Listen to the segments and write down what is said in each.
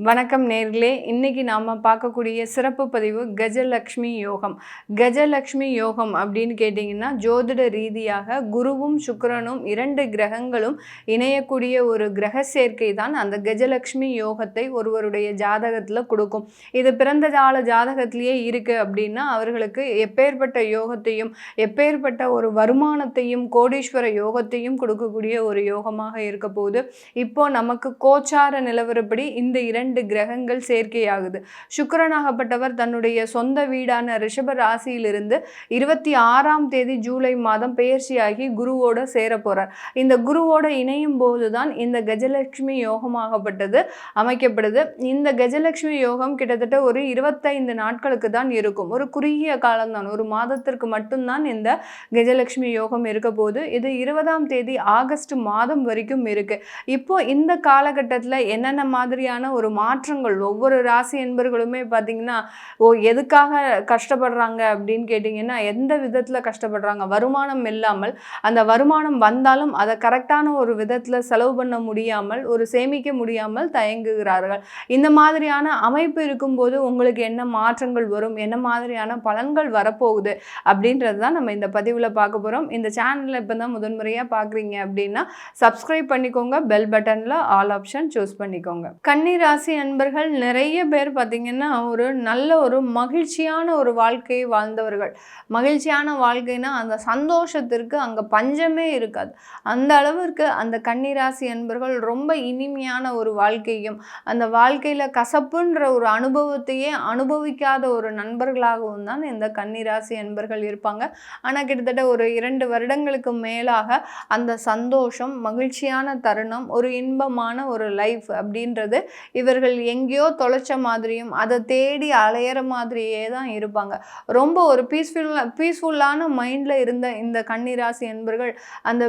வணக்கம் நேர்களே, இன்னைக்கு நாம பார்க்கக்கூடிய சிறப்பு பதிவு கஜலக்ஷ்மி யோகம். கஜலக்ஷ்மி யோகம் அப்படின்னு கேட்டிங்கன்னா, ஜோதிட ரீதியாக குருவும் சுக்கிரனும் 2 கிரகங்களும் இணையக்கூடிய ஒரு கிரக சேர்க்கை தான் அந்த கஜலக்ஷ்மி யோகத்தை ஒருவருடைய ஜாதகத்தில் கொடுக்கும். இது பிறந்த கால ஜாதகத்திலேயே இருக்குது அப்படின்னா அவர்களுக்கு எப்பேற்பட்ட யோகத்தையும் எப்பேற்பட்ட ஒரு வருமானத்தையும் கோடீஸ்வர யோகத்தையும் கொடுக்கக்கூடிய ஒரு யோகமாக இருக்க போகுது. இப்போ நமக்கு கோச்சார நிலவரப்படி இந்த 2 கிரகங்கள் சேர்க்கையாகுது. சுக்கிரனாகப்பட்டவர் தன்னுடைய சொந்த வீடான ரிஷப ராசியிலிருந்து 26ஆம் தேதி ஜூலை மாதம் பெயர்ச்சியாகி குருவோட சேர போறார். இந்த குருவோட இணையும் போதுதான் இந்த கஜலட்சுமி யோகமாகப்பட்டது அமைக்கப்படுது. இந்த கஜலட்சுமி யோகம் கிட்டத்தட்ட ஒரு 25 நாட்களுக்கு தான் இருக்கும். ஒரு குறுகிய காலம்தான், ஒரு மாதத்திற்கு மட்டும்தான் இந்த கஜலட்சுமி யோகம் இருக்க போது. இது 20ஆம் தேதி ஆகஸ்ட் மாதம் வரைக்கும் இருக்கு. இப்போ இந்த காலகட்டத்தில் என்னென்ன மாதிரியான ஒரு மாற்றங்கள் ஒவ்வொரு ராசி என்பர்களுமே பார்த்தீங்கன்னா, எதுக்காக கஷ்டப்படுறாங்க அப்படின்னு கேட்டிங்கன்னா, எந்த விதத்தில் கஷ்டப்படுறாங்க, வருமானம் இல்லாமல், அந்த வருமானம் வந்தாலும் அதை கரெக்டான ஒரு விதத்தில் செலவு பண்ண முடியாமல், ஒரு சேமிக்க முடியாமல் தயங்குகிறார்கள். இந்த மாதிரியான அமைப்பு இருக்கும்போது உங்களுக்கு என்ன மாற்றங்கள் வரும், என்ன மாதிரியான பலன்கள் வரப்போகுது அப்படின்றது தான் நம்ம இந்த பதிவில் பார்க்க போகிறோம். இந்த சேனலில் இப்போ தான் முதன்முறையாக பார்க்குறீங்க அப்படின்னா சப்ஸ்கிரைப் பண்ணிக்கோங்க, பெல் பட்டனில் ஆல் ஆப்ஷன் சூஸ் பண்ணிக்கோங்க. கன்னி ராசி அன்பர்கள் நிறைய பேர் பார்த்தீங்கன்னா ஒரு நல்ல ஒரு மகிழ்ச்சியான ஒரு வாழ்க்கையை வாழ்ந்தவர்கள். மகிழ்ச்சியான வாழ்க்கைனா அந்த சந்தோஷத்திற்கு அங்கே பஞ்சமே இருக்காது. அந்த அளவிற்கு அந்த கன்னிராசி அன்பர்கள் ரொம்ப இனிமையான ஒரு வாழ்க்கையும் அந்த வாழ்க்கையில் கசப்புன்ற ஒரு அனுபவத்தையே அனுபவிக்காத ஒரு நண்பர்களாகவும் தான் இந்த கன்னிராசி அன்பர்கள் இருப்பாங்க. ஆனால் கிட்டத்தட்ட ஒரு 2 வருடங்களுக்கு மேலாக அந்த சந்தோஷம், மகிழ்ச்சியான தருணம், ஒரு இன்பமான ஒரு லைஃப் அப்படின்றது இவர்கள் எங்கேயோ தொலைச்ச மாதிரியும் அதை தேடி அலையிற மாதிரியே தான் இருப்பாங்க. ரொம்ப ஒரு பீஸ்ஃபுல்லான மைண்டில் இருந்த இந்த கன்னிராசி என்பர்கள் அந்த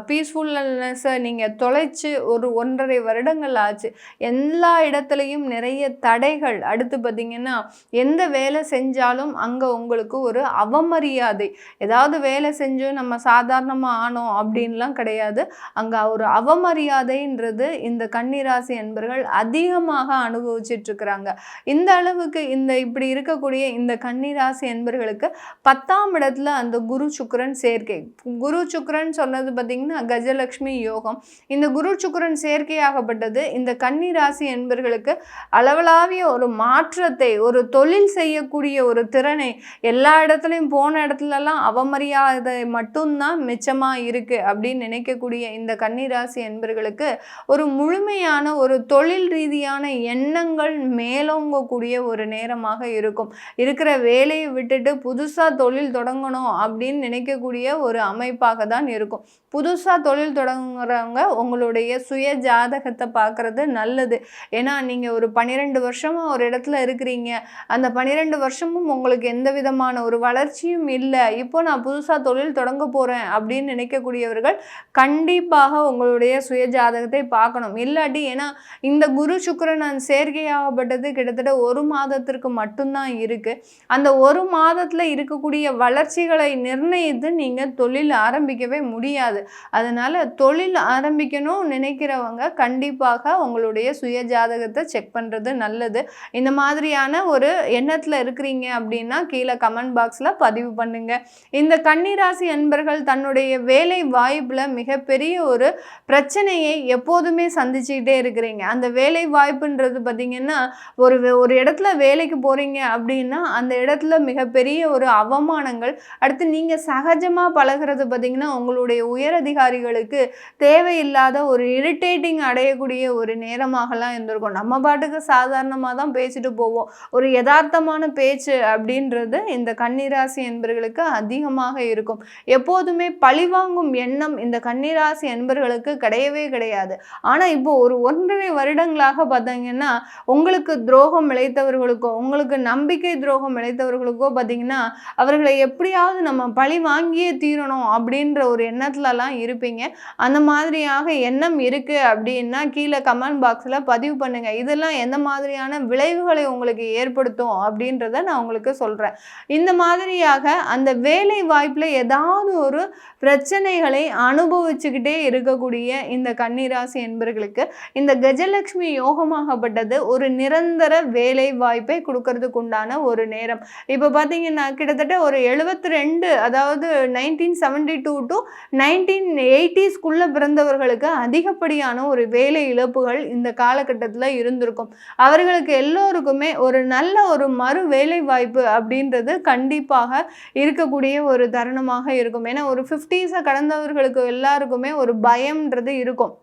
பீஸ்ஃபுல்னஸை நீங்கள் தொலைச்சு ஒரு 1.5 வருடங்கள் ஆச்சு. எல்லா இடத்துலையும் நிறைய தடைகள். அடுத்து பார்த்திங்கன்னா, எந்த வேலை செஞ்சாலும் அங்கே உங்களுக்கு ஒரு அவமரியாதை. ஏதாவது வேலை செஞ்சு நம்ம சாதாரணமாக ஆனோம் அப்படின்லாம் கிடையாது. அங்கே ஒரு அவமரியாதைன்றது இந்த கன்னிராசி என்பர்கள் அதிகமாக அனுபவிச்சுட்டு இருக்கிறாங்க. இந்த அளவுக்கு இப்படி இருக்கக்கூடிய இந்த கன்னிராசி என்பர்களுக்கு 10ஆம் இடத்துல அந்த குரு சுக்கிரன் சேர்க்கை. குரு சுக்கிரன் சொன்னது பார்த்தீங்கன்னா கஜலட்சுமி யோகம். இந்த குரு சுக்கிரன் சேர்க்கையாகப்பட்டது இந்த கன்னிராசி என்பர்களுக்கு அளவலாவிய ஒரு மாற்றத்தை, ஒரு தொழில் செய்யக்கூடிய ஒரு திறனை, எல்லா இடத்துலையும் போன இடத்துலலாம் அவமரியாதை மட்டும்தான் மிச்சமாக இருக்கு அப்படின்னு நினைக்கக்கூடிய இந்த கன்னிராசி என்பர்களுக்கு ஒரு முழுமையான ஒரு தொழில் ரீதியான எண்ணங்கள் மேலோங்கக்கூடிய ஒரு நேரமாக இருக்கும். இருக்கிற வேலையை விட்டுட்டு புதுசாக தொழில் தொடங்கணும் அப்படின்னு நினைக்கக்கூடிய ஒரு அமைப்பாக தான் இருக்கும். புதுசாக தொழில் தொடங்குறவங்க உங்களுடைய சுய ஜாதகத்தை பார்க்குறது நல்லது. ஏன்னா நீங்கள் ஒரு 12 வருஷமாக ஒரு இடத்துல இருக்கிறீங்க, அந்த 12 வருஷமும் உங்களுக்கு எந்த விதமான ஒரு வளர்ச்சியும் இல்லை, இப்போ நான் புதுசாக தொழில் தொடங்க போகிறேன் அப்படின்னு நினைக்கக்கூடியவர்கள் கண்டிப்பாக உங்களுடைய சுய ஜாதகத்தை பார்க்கணும். இல்லாட்டி, ஏன்னா இந்த குரு சுக்கிரன் சேர்க்கையாகப்பட்டது கிட்டத்தட்ட 1 மாதத்திற்கு மட்டும்தான் இருக்குது. அந்த 1 மாதத்தில் இருக்கக்கூடிய வளர்ச்சிகளை நிர்ணயித்து நீங்கள் தொழில் ஆரம்பிக்கவே முடியாது. அதனால் தொழில் ஆரம்பிக்கணும் நினைக்கிறவங்க கண்டிப்பாக உங்களுடைய சுய ஜாதகத்தை செக் பண்ணுறது நல்லது. இந்த மாதிரியான ஒரு எண்ணத்தில் இருக்கிறீங்க அப்படின்னா கீழே கமெண்ட் பாக்ஸில் பதிவு பண்ணுங்க. இந்த கன்னிராசி அன்பர்கள் தன்னுடைய வேலை வாய்ப்பில் மிகப்பெரிய ஒரு பிரச்சனையை எப்போதுமே சந்திச்சுக்கிட்டே இருக்கிறீங்க. அந்த வேலை வாய்ப்புன்றது பார்த்திங்கன்னா ஒரு இடத்துல வேலைக்கு போகிறீங்க அப்படின்னா அந்த இடத்துல மிகப்பெரிய ஒரு அவமானங்கள். அடுத்து நீங்கள் சகஜமாக பழகிறது பார்த்திங்கன்னா உங்களுடைய உயரதிகாரிகளுக்கு தேவையில்லாத ஒரு இரிட்டேட்டிங் அடையக்கூடிய ஒரு நேரமாகலாம் இருந்திருக்கும். நம்ம பாட்டுக்கு சாதாரணமாக தான் பேசிட்டு போவோம். ஒரு யதார்த்தமான பேச்சு அப்படின்றது இந்த கன்னிராசி என்பர்களுக்கு அதிகமாக இருக்கும். எப்போதுமே பழிவாங்கும் எண்ணம் இந்த கன்னிராசி என்பர்களுக்கு கிடையவே கிடையாது. ஆனால் இப்போ ஒரு 1.5 வருடங்களாக பார்த்தீங்கன்னா உங்களுக்கு துரோகம் இழைத்தவர்களுக்கோ, உங்களுக்கு நம்பிக்கை துரோகம் இழைத்தவர்களுக்கோ பார்த்தீங்கன்னா அவர்களை எப்படியாவது நம்ம பழி வாங்கியே தீரணும் அப்படின்ற ஒரு எண்ணத்துலலாம் இருப்பீங்க. அந்த மாதிரியாக எண்ணம் இருக்குது அப்படின்னா கீழே கமெண்ட் பாக்ஸில் பதிவு பண்ணுங்கள். இதெல்லாம் எந்த மாதிரியான விளைவுகளை உங்களுக்கு ஏற்படுத்தும் அப்படின்றத நான் உங்களுக்கு சொல்கிறேன். இந்த மாதிரியாக அந்த வேலை வாய்ப்பில் ஏதாவது ஒரு பிரச்சனைகளை அனுபவிச்சுக்கிட்டே இருக்கக்கூடிய இந்த கன்னிராசி என்பர்களுக்கு இந்த கஜலட்சுமி யோகம் யோகமாகப்பட்டது ஒரு நிரந்தர வேலை வாய்ப்பை கொடுக்கறதுக்கு உண்டான ஒரு நேரம். இப்போ பார்த்தீங்கன்னா கிட்டத்தட்ட ஒரு 72, அதாவது 1972 டு 1980ஸ்குள்ள பிறந்தவர்களுக்கு அதிகப்படியான ஒரு வேலை இழப்புகள் இந்த காலகட்டத்தில் இருந்திருக்கும். அவர்களுக்கு எல்லோருக்குமே ஒரு நல்ல ஒரு மறு வேலை வாய்ப்பு அப்படின்றது கண்டிப்பாக இருக்கக்கூடிய ஒரு தருணமாக இருக்கும். ஏன்னா ஒரு 50s கடந்தவர்களுக்கு எல்லாருக்குமே ஒரு பயம்ன்றது இருக்கும்.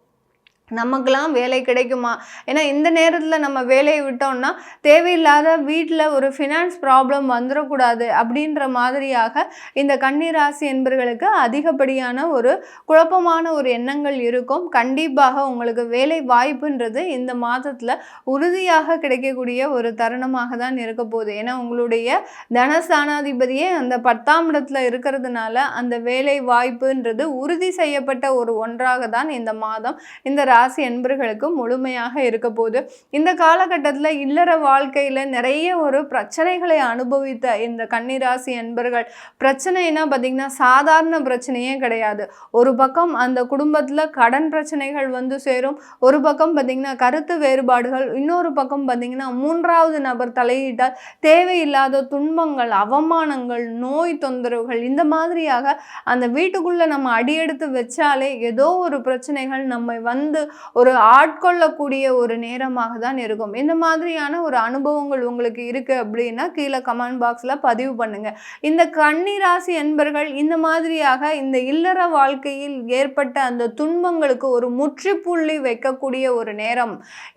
நமக்கெல்லாம் வேலை கிடைக்குமா? ஏன்னா இந்த நேரத்தில் நம்ம வேலையை விட்டோம்னா தேவையில்லாத வீட்டில் ஒரு ஃபினான்ஸ் ப்ராப்ளம் வந்துடக்கூடாது அப்படின்ற மாதிரியாக இந்த கன்னிராசி என்பர்களுக்கு அதிகப்படியான ஒரு குழப்பமான ஒரு எண்ணங்கள் இருக்கும். கண்டிப்பாக உங்களுக்கு வேலை வாய்ப்புன்றது இந்த மாதத்தில் உறுதியாக கிடைக்கக்கூடிய ஒரு தருணமாக தான் இருக்க போகுது. ஏன்னா உங்களுடைய தனஸ்தானாதிபதியே அந்த 10ஆம் இடத்துல இருக்கிறதுனால அந்த வேலை வாய்ப்புன்றது உறுதி செய்யப்பட்ட ஒரு ஒன்றாக தான் இந்த மாதம் இந்த ராசி என்பர்களுக்கு முழுமையாக இருக்க போது. இந்த காலகட்டத்தில் இல்லற வாழ்க்கையில் நிறைய ஒரு பிரச்சனைகளை அனுபவித்த இந்த கன்னிராசி என்பர்கள், பிரச்சனைனா பார்த்திங்கன்னா சாதாரண பிரச்சனையே கிடையாது. ஒரு பக்கம் அந்த குடும்பத்தில் கடன் பிரச்சனைகள் வந்து சேரும், ஒரு பக்கம் பார்த்திங்கன்னா கருத்து வேறுபாடுகள், இன்னொரு பக்கம் பார்த்திங்கன்னா 3வது நபர் தலையிட்டால் தேவையில்லாத துன்பங்கள், அவமானங்கள், நோய் தொந்தரவுகள், இந்த மாதிரியாக அந்த வீட்டுக்குள்ளே நம்ம அடியெடுத்து வச்சாலே ஏதோ ஒரு பிரச்சனைகள் நம்மை வந்து ஒரு ஆட்கொள்ளக்கூடிய ஒரு நேரமாக தான் இருக்கும். இந்த மாதிரியான ஒரு அனுபவங்கள் உங்களுக்கு இருக்குது அப்படின்னா கீழே கமெண்ட் பாக்ஸில் பதிவு பண்ணுங்க. இந்த கன்னிராசி என்பர்கள் இந்த மாதிரியாக இந்த இல்லற வாழ்க்கையில் ஏற்பட்ட அந்த துன்பங்களுக்கு ஒரு முற்றுப்புள்ளி வைக்கக்கூடிய ஒரு நேரம்.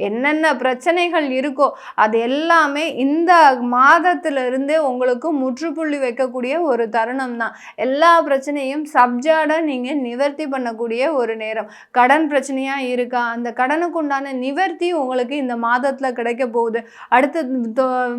என்னென்ன பிரச்சனைகள் இருக்கோ அது எல்லாமே இந்த மாதத்திலிருந்தே உங்களுக்கு முற்றுப்புள்ளி வைக்கக்கூடிய ஒரு தருணம் தான். எல்லா பிரச்சனையும் சப்ஜாட நீங்கள் நிவர்த்தி பண்ணக்கூடிய ஒரு நேரம். கடன் பிரச்சனையாக இருக்கா, அந்த கடனுக்கு உண்டான நிவர்த்தி உங்களுக்கு இந்த மாதத்தில் கிடைக்க போகுது. அடுத்து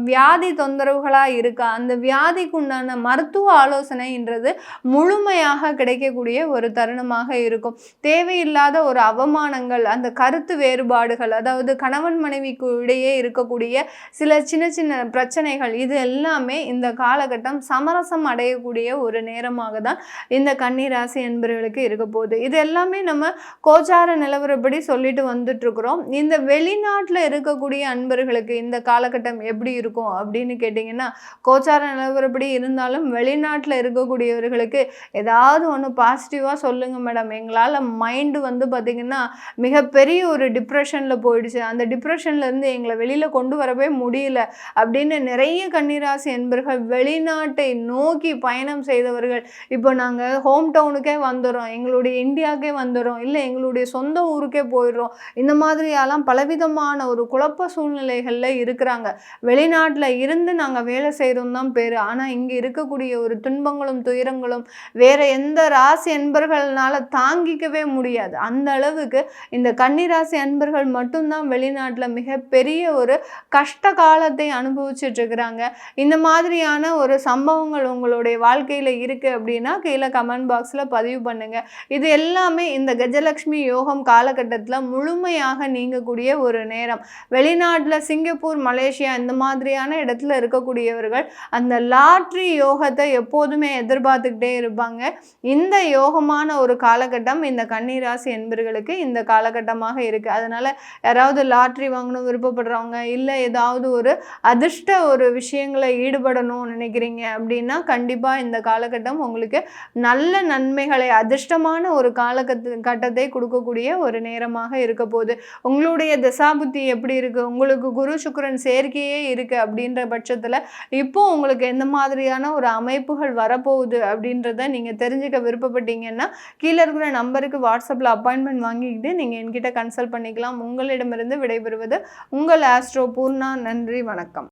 வியாதி தொந்தரவுகளாக இருக்கா, அந்த வியாதிக்கு உண்டான மருத்துவ ஆலோசனைன்றது முழுமையாக கிடைக்கக்கூடிய ஒரு தருணமாக இருக்கும். தேவையில்லாத ஒரு அவமானங்கள், அந்த கருத்து வேறுபாடுகள், அதாவது கணவன் மனைவிக்கு இடையே இருக்கக்கூடிய சில சின்ன சின்ன பிரச்சனைகள், இது எல்லாமே இந்த காலகட்டம் சமரசம் அடையக்கூடிய ஒரு நேரமாக தான் இந்த கன்னிராசி என்பவர்களுக்கு இருக்க போகுது. இது எல்லாமே நம்ம கோச்சார நிலவரப்படி சொல்லிட்டு வந்துட்டு இருக்கிறோம். இந்த வெளிநாட்டில் இருக்கக்கூடிய அன்பர்களுக்கு இந்த காலகட்டம் எப்படி இருக்கும் அப்படின்னு கேட்டிங்கன்னா, கோச்சார நிலவரப்படி இருந்தாலும் வெளிநாட்டில் இருக்கக்கூடியவர்களுக்கு ஏதாவது ஒன்று பாசிட்டிவாக சொல்லுங்கள் மேடம், எங்களால் மைண்டு வந்து பார்த்திங்கன்னா மிகப்பெரிய ஒரு டிப்ரெஷனில் போயிடுச்சு, அந்த டிப்ரெஷன்லேருந்து எங்களை வெளியில் கொண்டு வரவே முடியல அப்படின்னு நிறைய கன்னிராசி என்பர்கள் வெளிநாட்டை நோக்கி பயணம் செய்தவர்கள் இப்போ நாங்கள் ஹோம் டவுனுக்கே வந்துடுறோம், எங்களுடைய இந்தியாவுக்கே வந்துடுறோம், இல்லை எங்களுடைய சொந்த ஊருக்கே போயிடுறோம், இந்த மாதிரியெல்லாம் பலவிதமான ஒரு குழப்ப சூழ்நிலைகளில் இருக்கிறாங்க. வெளிநாட்டில் இருந்து நாங்கள் வேலை செய்கிறோம் தான் பேர், ஆனால் இங்கே இருக்கக்கூடிய ஒரு துன்பங்களும் துயரங்களும் வேறு எந்த ராசி அன்பர்களால் தாங்கிக்கவே முடியாது. அந்த அளவுக்கு இந்த கன்னிராசி அன்பர்கள் மட்டும்தான் வெளிநாட்டில் மிகப்பெரிய ஒரு கஷ்ட காலத்தை அனுபவிச்சுட்டு இருக்கிறாங்க. இந்த மாதிரியான ஒரு சம்பவங்கள் உங்களுடைய வாழ்க்கையில் இருக்குது அப்படின்னா கீழே கமெண்ட் பாக்ஸில் பதிவு பண்ணுங்கள். இது எல்லாமே இந்த கஜலட்சுமி யோகம் காலகட்டத்தில் முழுமையாக நீங்கக்கூடிய ஒரு நேரம். வெளிநாட்டில் சிங்கப்பூர், மலேசியா இந்த மாதிரியான இடத்துல இருக்கக்கூடியவர்கள் அந்த லாட்ரி யோகத்தை எப்போதுமே எதிர்பார்த்துக்கிட்டே இருப்பாங்க. இந்த யோகமான ஒரு காலகட்டம் இந்த கன்னிராசி என்பர்களுக்கு இந்த காலகட்டமாக இருக்குது. அதனால் யாராவது லாட்ரி வாங்கணும் விருப்பப்படுறவங்க, இல்லை ஏதாவது ஒரு அதிர்ஷ்ட ஒரு விஷயங்களை ஈடுபடணும்னு நினைக்கிறீங்க அப்படின்னா கண்டிப்பாக இந்த காலகட்டம் உங்களுக்கு நல்ல நன்மைகளை, அதிர்ஷ்டமான ஒரு காலகட்டத்தை கொடுக்கக்கூடிய ஒரு நேரமாக இருக்க போகுது. உங்களுடைய தசாபுத்தி எப்படி இருக்குது, உங்களுக்கு குரு சுக்கிரன் சேர்க்கையே இருக்குது அப்படின்ற பட்சத்தில் இப்போ உங்களுக்கு எந்த மாதிரியான ஒரு அமைப்புகள் வரப்போகுது அப்படின்றத நீங்கள் தெரிஞ்சுக்க விருப்பப்பட்டீங்கன்னா கீழே இருக்கிற நம்பருக்கு வாட்ஸ்அப்பில் அப்பாயின்மெண்ட் வாங்கிக்கிட்டு நீங்கள் என்கிட்ட கன்சல்ட் பண்ணிக்கலாம். உங்களிடமிருந்து விடைபெறுவது உங்கள் ஆஸ்ட்ரோ பூர்ணா. நன்றி, வணக்கம்.